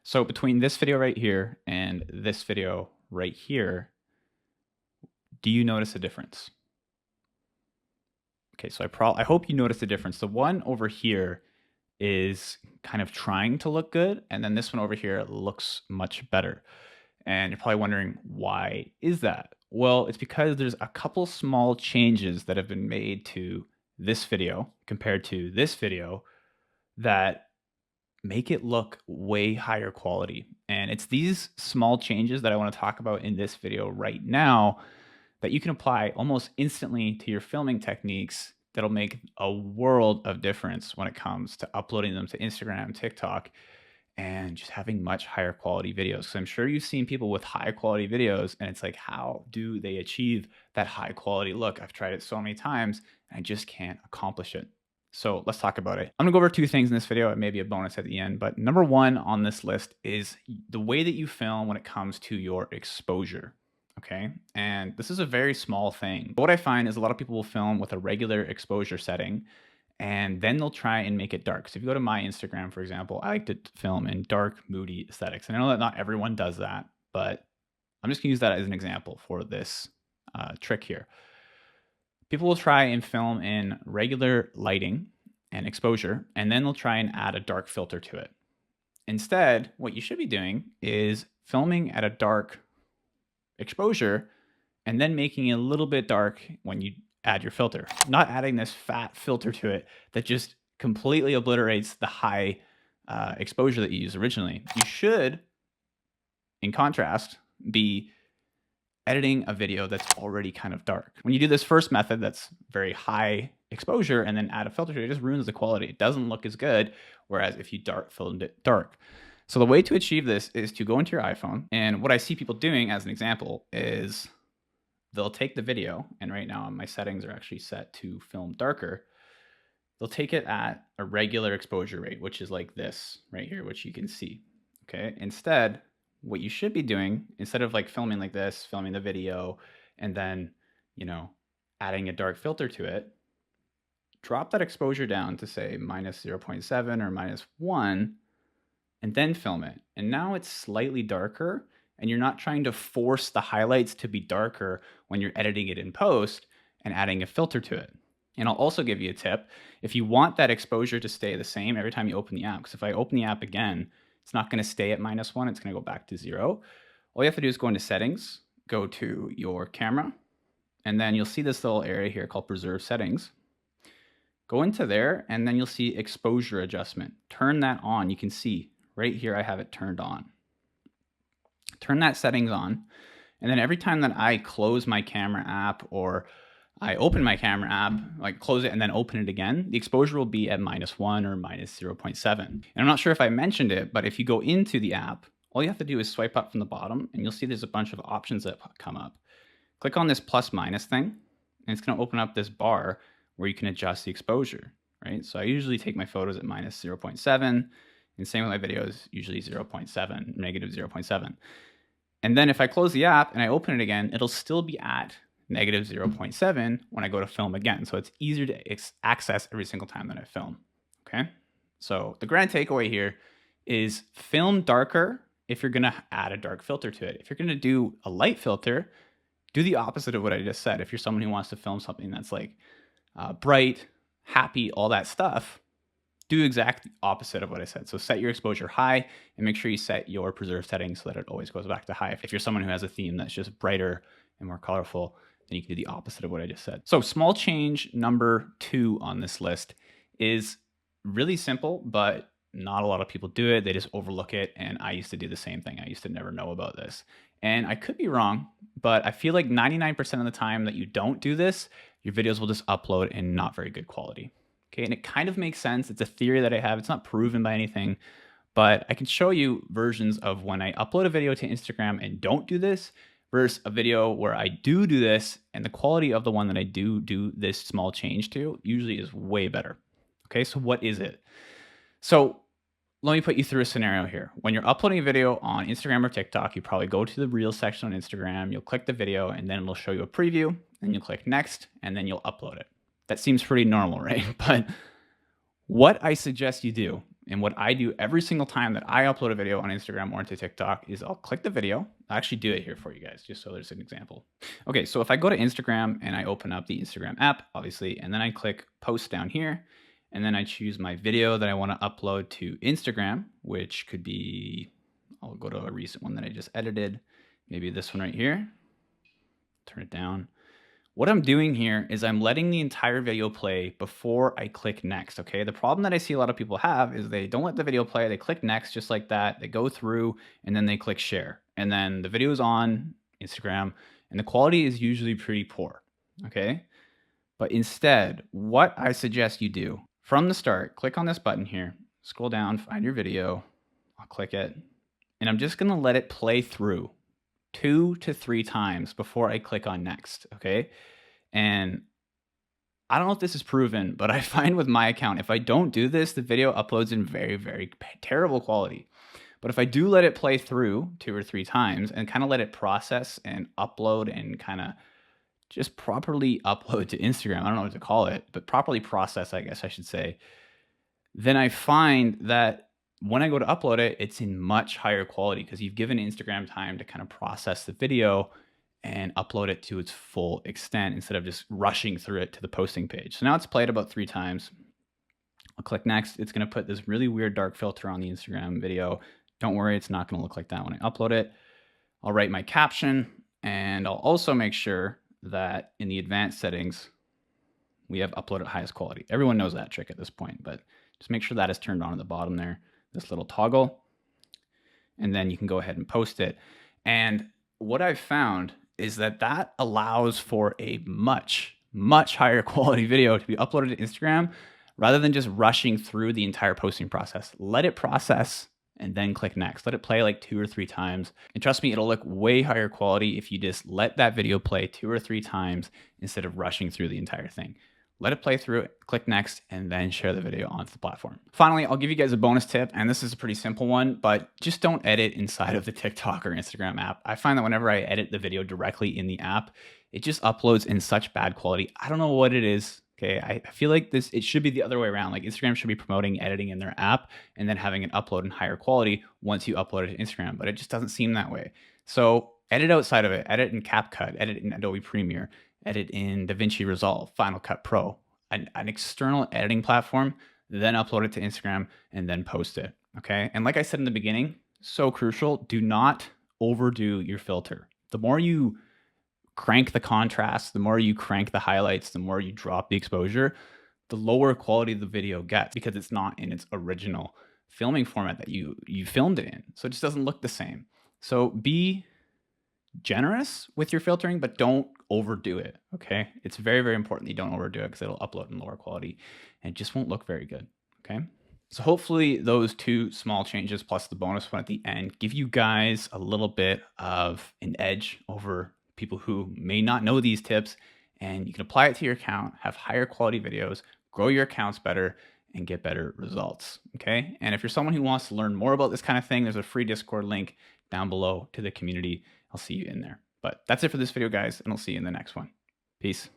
So between this video right here and this video right here, do you notice a difference? Okay, so I hope you notice the difference. The one over here is kind of trying to look good, and then this one over here looks much better. And you're probably wondering, why is that? Well, it's because there's a couple small changes that have been made to this video compared to this video that make it look way higher quality. And it's these small changes that I want to talk about in this video right now that you can apply almost instantly to your filming techniques that'll make a world of difference when it comes to uploading them to Instagram, TikTok, and just having much higher quality videos. So I'm sure you've seen people with high quality videos and it's like, how do they achieve that high quality look? I've tried it so many times and I just can't accomplish it. So let's talk about it. I'm gonna go over two things in this video and maybe a bonus at the end, but number one on this list is the way that you film when it comes to your exposure. Okay. And this is a very small thing. But what I find is a lot of people will film with a regular exposure setting and then they'll try and make it dark. So if you go to my Instagram, for example, I like to film in dark, moody aesthetics. And I know that not everyone does that, but I'm just gonna use that as an example for this trick here. People will try and film in regular lighting and exposure, and then they'll try and add a dark filter to it. Instead, what you should be doing is filming at a dark exposure and then making it a little bit dark when you add your filter. Not adding this fat filter to it that just completely obliterates the high exposure that you used originally. You should, in contrast, be editing a video that's already kind of dark. When you do this first method that's very high exposure and then add a filter to it, it just ruins the quality. It doesn't look as good, whereas if you filmed it dark. So the way to achieve this is to go into your iPhone, and what I see people doing as an example is they'll take the video, and right now my settings are actually set to film darker. They'll take it at a regular exposure rate, which is like this right here, which you can see, okay? Instead, what you should be doing, instead of like filming like this, filming the video, and then, adding a dark filter to it, drop that exposure down to say minus 0.7 or minus 1, and then film it. And now it's slightly darker, and you're not trying to force the highlights to be darker when you're editing it in post and adding a filter to it. And I'll also give you a tip. If you want that exposure to stay the same every time you open the app, because if I open the app again, it's not going to stay at -1. It's going to go back to 0. All you have to do is go into settings, go to your camera, and then you'll see this little area here called preserve settings. Go into there, and then you'll see exposure adjustment. Turn that on. You can see right here I have it turned on. Turn that settings on, and then every time that I close my camera app or I open my camera app, like close it and then open it again, the exposure will be at -1 or minus 0.7. And I'm not sure if I mentioned it, but if you go into the app, all you have to do is swipe up from the bottom and you'll see there's a bunch of options that come up. Click on this plus minus thing, and it's going to open up this bar where you can adjust the exposure, right? So I usually take my photos at minus 0.7, and same with my videos, usually 0.7, negative 0.7. And then if I close the app and I open it again, it'll still be at negative 0.7 when I go to film again. So it's easier to access every single time that I film, okay? So the grand takeaway here is film darker if you're gonna add a dark filter to it. If you're gonna do a light filter, do the opposite of what I just said. If you're someone who wants to film something that's like bright, happy, all that stuff, do exact opposite of what I said. So set your exposure high and make sure you set your preserve settings so that it always goes back to high. If you're someone who has a theme that's just brighter and more colorful, then you can do the opposite of what I just said. So small change number 2 on this list is really simple, but not a lot of people do it. They just overlook it. And I used to do the same thing. I used to never know about this. And I could be wrong, but I feel like 99% of the time that you don't do this, your videos will just upload in not very good quality. Okay, and it kind of makes sense. It's a theory that I have. It's not proven by anything, but I can show you versions of when I upload a video to Instagram and don't do this versus a video where I do this, and the quality of the one that I do this small change to usually is way better. Okay, so what is it? So let me put you through a scenario here. When you're uploading a video on Instagram or TikTok, you probably go to the Reels section on Instagram, you'll click the video, and then it'll show you a preview, and you'll click next, and then you'll upload it. That seems pretty normal, right? But what I suggest you do And what I do every single time that I upload a video on Instagram or into TikTok is I'll click the video. I'll actually do it here for you guys, just so there's an example. Okay, so if I go to Instagram and I open up the Instagram app, obviously, and then I click post down here, and then I choose my video that I want to upload to Instagram, which could be, I'll go to a recent one that I just edited, maybe this one right here. Turn it down. What I'm doing here is I'm letting the entire video play before I click next, okay? The problem that I see a lot of people have is they don't let the video play, they click next just like that, they go through, and then they click share. And then the video is on Instagram, and the quality is usually pretty poor, okay? But instead, what I suggest you do, from the start, click on this button here, scroll down, find your video, I'll click it, and I'm just gonna let it play through 2 to 3 times before I click on next, okay? And I don't know if this is proven, but I find with my account, if I don't do this, the video uploads in very, very terrible quality. But if I do let it play through 2 or 3 times and kind of let it process and upload and kind of just properly upload to Instagram, I don't know what to call it, but properly process, I guess I should say, then I find that when I go to upload it, it's in much higher quality because you've given Instagram time to kind of process the video and upload it to its full extent instead of just rushing through it to the posting page. So now it's played about 3 times. I'll click next. It's going to put this really weird dark filter on the Instagram video. Don't worry, it's not going to look like that when I upload it. I'll write my caption, and I'll also make sure that in the advanced settings, we have upload at highest quality. Everyone knows that trick at this point, but just make sure that is turned on at the bottom there, this little toggle, and then you can go ahead and post it. And what I've found is that that allows for a much, much higher quality video to be uploaded to Instagram rather than just rushing through the entire posting process. Let it process and then click next. Let it play like 2 or 3 times. And trust me, it'll look way higher quality if you just let that video play 2 or 3 times instead of rushing through the entire thing. Let it play through, click next, and then share the video onto the platform. Finally, I'll give you guys a bonus tip, and this is a pretty simple one, but just don't edit inside of the TikTok or Instagram app. I find that whenever I edit the video directly in the app, it just uploads in such bad quality. I don't know what it is. Okay, I feel like it should be the other way around. Like Instagram should be promoting editing in their app and then having it upload in higher quality once you upload it to Instagram, but it just doesn't seem that way. So edit outside of it, edit in CapCut, edit in Adobe Premiere, edit in DaVinci Resolve, Final Cut Pro, an external editing platform, then upload it to Instagram and then post it, okay? And like I said in the beginning, so crucial, do not overdo your filter. The more you crank the contrast, the more you crank the highlights, the more you drop the exposure, the lower quality the video gets because it's not in its original filming format that you filmed it in. So it just doesn't look the same. So be generous with your filtering, but don't overdo it, okay? It's very, very important that you don't overdo it because it'll upload in lower quality and it just won't look very good, okay? So hopefully those 2 small changes plus the bonus one at the end give you guys a little bit of an edge over people who may not know these tips, and you can apply it to your account, have higher quality videos, grow your accounts better, and get better results, okay? And if you're someone who wants to learn more about this kind of thing, there's a free Discord link down below to the community. I'll see you in there. But that's it for this video, guys, and I'll see you in the next one. Peace.